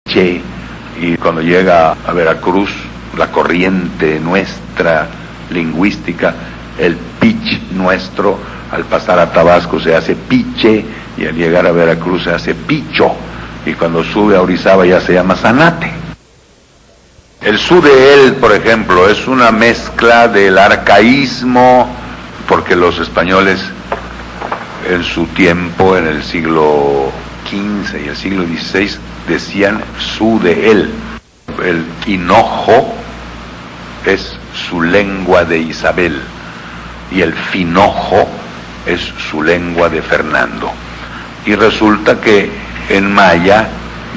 che, y cuando llega a Veracruz, la corriente nuestra lingüística, el pitch nuestro, al pasar a Tabasco se hace piche, y al llegar a Veracruz se hace picho, y cuando sube a Orizaba ya se llama zanate. El su de él, por ejemplo, es una mezcla del arcaísmo, porque los españoles en su tiempo, en el siglo XV y el siglo XVI, decían su de él. El hinojo es su lengua de Isabel y el finojo es su lengua de Fernando. Y resulta que en maya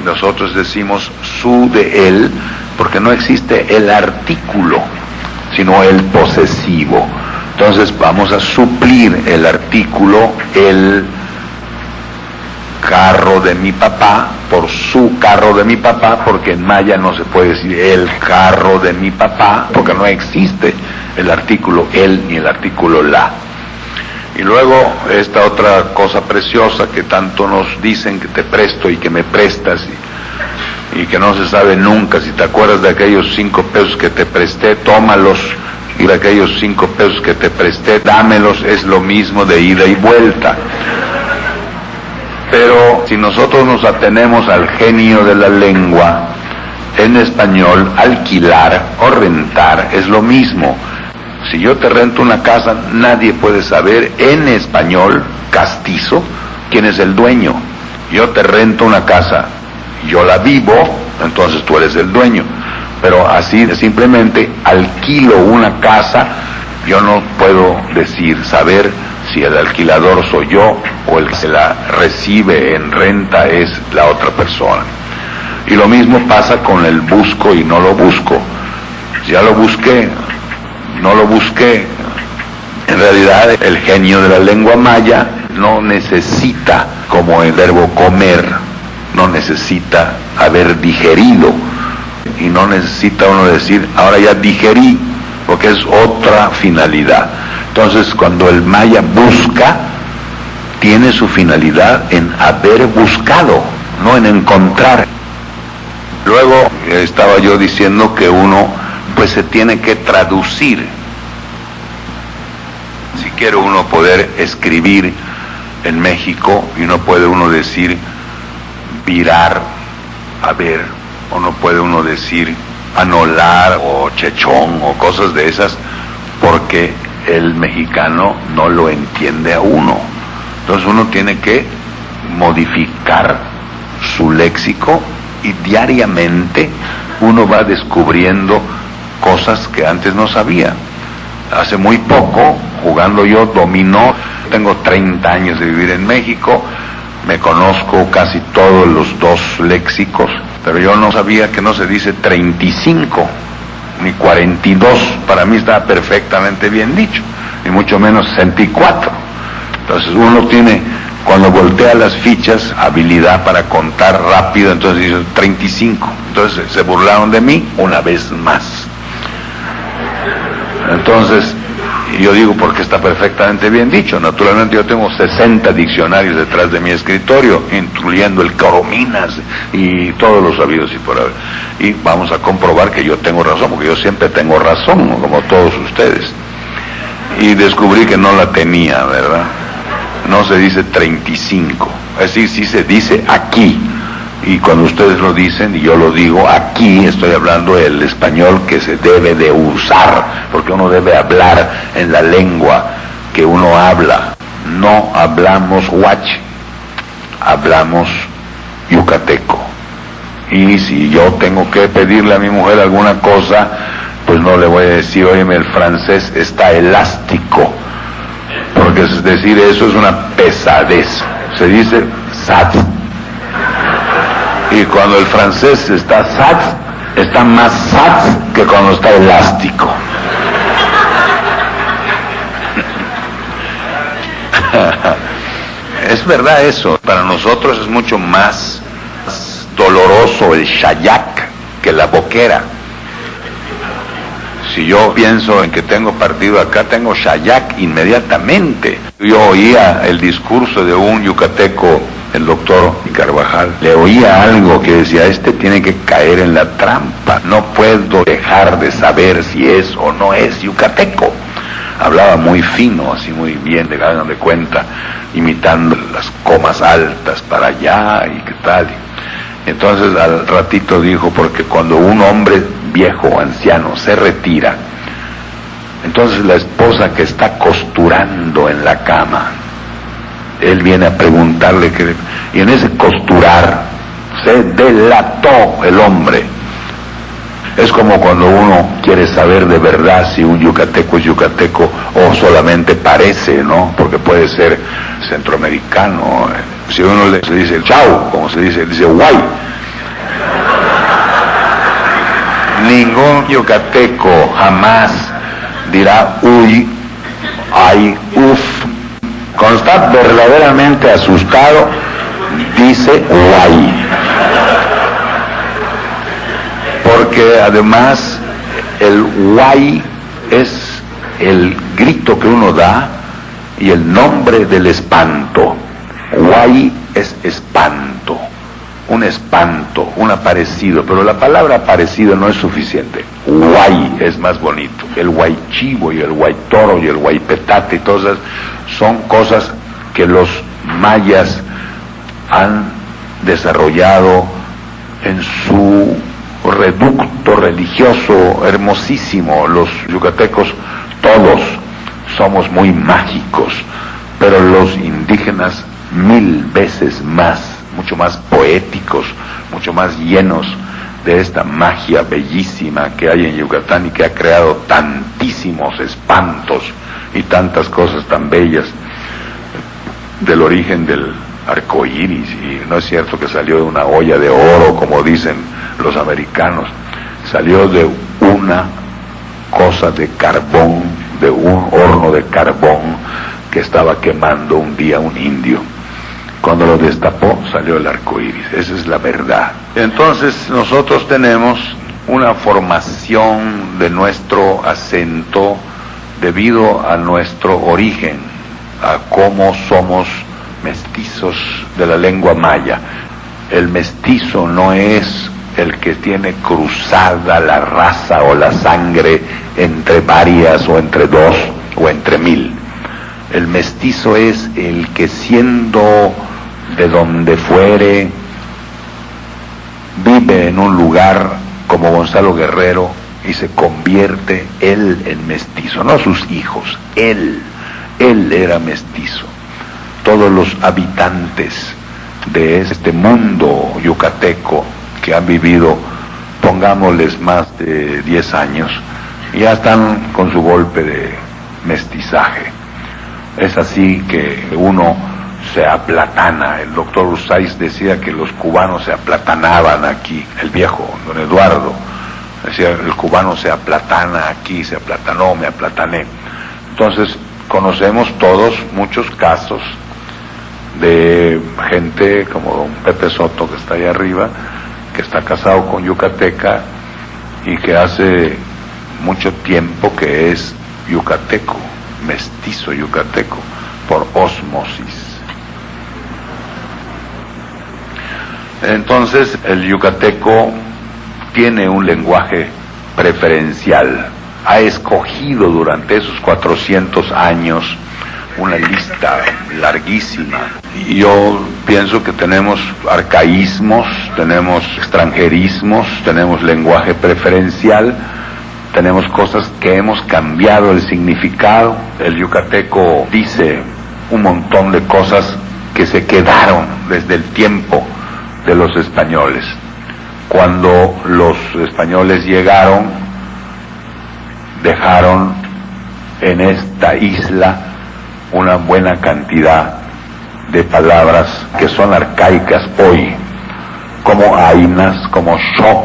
nosotros decimos su de él porque no existe el artículo, sino el posesivo. Entonces vamos a suplir el artículo, el carro de mi papá, por su carro de mi papá, porque en maya no se puede decir el carro de mi papá, porque no existe el artículo el ni el artículo la. Y luego esta otra cosa preciosa que tanto nos dicen, que te presto y que me prestas, y que no se sabe nunca. Si te acuerdas de aquellos 5 pesos que te presté, tómalos, y de aquellos 5 pesos que te presté, dámelos. Es lo mismo de ida y vuelta. Pero si nosotros nos atenemos al genio de la lengua, en español, alquilar o rentar es lo mismo. Si yo te rento una casa, nadie puede saber en español castizo quién es el dueño. Yo te rento una casa, yo la vivo, entonces tú eres el dueño. Pero así simplemente alquilo una casa, yo no puedo saber si el alquilador soy yo o el que se la recibe en renta es la otra persona. Y lo mismo pasa con el busco y no lo busco. Ya lo busqué, no lo busqué. En realidad el genio de la lengua maya no necesita, como el verbo comer, no necesita haber digerido, y no necesita uno decir ahora ya digerí, porque es otra finalidad. Entonces cuando el maya busca, tiene su finalidad en haber buscado, no en encontrar. Luego estaba yo diciendo que uno pues se tiene que traducir. Si quiere uno poder escribir en México, y no puede uno decir virar, a ver, o no puede uno decir anolar o chechón o cosas de esas, porque el mexicano no lo entiende a uno. Entonces uno tiene que modificar su léxico, y diariamente uno va descubriendo cosas que antes no sabía. Hace muy poco, jugando yo dominó, tengo 30 años de vivir en México, me conozco casi todos los 2 léxicos, pero yo no sabía que no se dice 35 ni 42, para mí está perfectamente bien dicho, ni mucho menos 64. Entonces uno tiene, cuando voltea las fichas, habilidad para contar rápido, entonces dice 35. Entonces se burlaron de mí una vez más. Entonces yo digo, porque está perfectamente bien dicho. Naturalmente yo tengo 60 diccionarios detrás de mi escritorio, incluyendo el Corominas y todos los sabidos y por haber. Y vamos a comprobar que yo tengo razón, porque yo siempre tengo razón, como todos ustedes. Y descubrí que no la tenía, ¿verdad? No se dice 35, es decir, sí se dice aquí. Y cuando ustedes lo dicen y yo lo digo, aquí estoy hablando el español que se debe de usar, porque uno debe hablar en la lengua que uno habla. No hablamos huache, hablamos yucateco. Y si yo tengo que pedirle a mi mujer alguna cosa, pues no le voy a decir, óyeme, el francés está elástico, porque es decir, eso es una pesadez. Se dice sat. Y cuando el francés está sat, está más sat que cuando está elástico. Es verdad eso. Para nosotros es mucho más doloroso el shayak que la boquera. Si yo pienso en que tengo partido acá, tengo shayak inmediatamente. Yo oía el discurso de un yucateco el doctor Carvajal, le oía algo que decía, este tiene que caer en la trampa, no puedo dejar de saber si es o no es yucateco. Hablaba muy fino, así muy bien, de cuenta, imitando las comas altas para allá y qué tal. Entonces al ratito dijo, porque cuando un hombre viejo, anciano, se retira, entonces la esposa que está costurando en la cama, él viene a preguntarle qué, y en ese costurar se delató el hombre. Es como cuando uno quiere saber de verdad si un yucateco es yucateco o solamente parece, ¿no? Porque puede ser centroamericano. Si uno le dice chau, como se dice guay. Ningún yucateco jamás dirá uy, ay, uf. Cuando está verdaderamente asustado, dice guay. Porque además el guay es el grito que uno da y el nombre del espanto. Guay es espanto, un espanto, un aparecido, pero la palabra aparecido no es suficiente. Guay es más bonito. El guaychivo y el guaytoro y el guaypetate y todas esas son cosas que los mayas han desarrollado en su reducto religioso hermosísimo. Los yucatecos todos somos muy mágicos, pero los indígenas 1000 veces más, mucho más poéticos, mucho más llenos de esta magia bellísima que hay en Yucatán y que ha creado tantísimos espantos y tantas cosas tan bellas, del origen del arco iris. Y no es cierto que salió de una olla de oro, como dicen los americanos, salió de una cosa de carbón, de un horno de carbón que estaba quemando un día un indio. Cuando lo destapó salió el arco iris. Esa es la verdad. Entonces nosotros tenemos una formación de nuestro acento debido a nuestro origen, a cómo somos mestizos de la lengua maya. El mestizo no es el que tiene cruzada la raza o la sangre entre varias o entre dos o entre 1000. El mestizo es el que, siendo de donde fuere, vive en un lugar como Gonzalo Guerrero y se convierte él en mestizo, no sus hijos, él era mestizo. Todos los habitantes de este mundo yucateco que han vivido, pongámosles más de 10 años, ya están con su golpe de mestizaje. Es así que uno se aplatana. El doctor Ursáiz decía que los cubanos se aplatanaban aquí, el viejo don Eduardo decía, el cubano se aplatana aquí, se aplatanó, me aplatané. Entonces conocemos todos muchos casos de gente como don Pepe Soto, que está ahí arriba, que está casado con yucateca y que hace mucho tiempo que es yucateco, mestizo yucateco, por ósmosis. Entonces el yucateco tiene un lenguaje preferencial, ha escogido durante esos 400 años una lista larguísima. Y yo pienso que tenemos arcaísmos, tenemos extranjerismos, tenemos lenguaje preferencial, tenemos cosas que hemos cambiado el significado. El yucateco dice un montón de cosas que se quedaron desde el tiempo de los españoles. Cuando los españoles llegaron, dejaron en esta isla una buena cantidad de palabras que son arcaicas hoy, como ainas, como sho,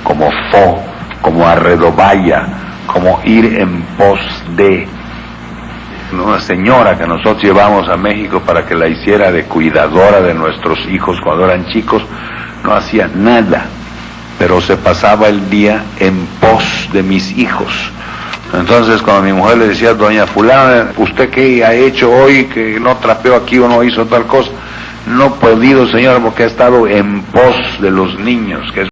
como fo, como arredovaya, como ir en pos de. Una señora que nosotros llevamos a México para que la hiciera de cuidadora de nuestros hijos cuando eran chicos, no hacía nada, pero se pasaba el día en pos de mis hijos. Entonces cuando mi mujer le decía, doña fulana, ¿usted qué ha hecho hoy que no trapeó aquí o no hizo tal cosa? No he podido, señora, porque he estado en pos de los niños, que es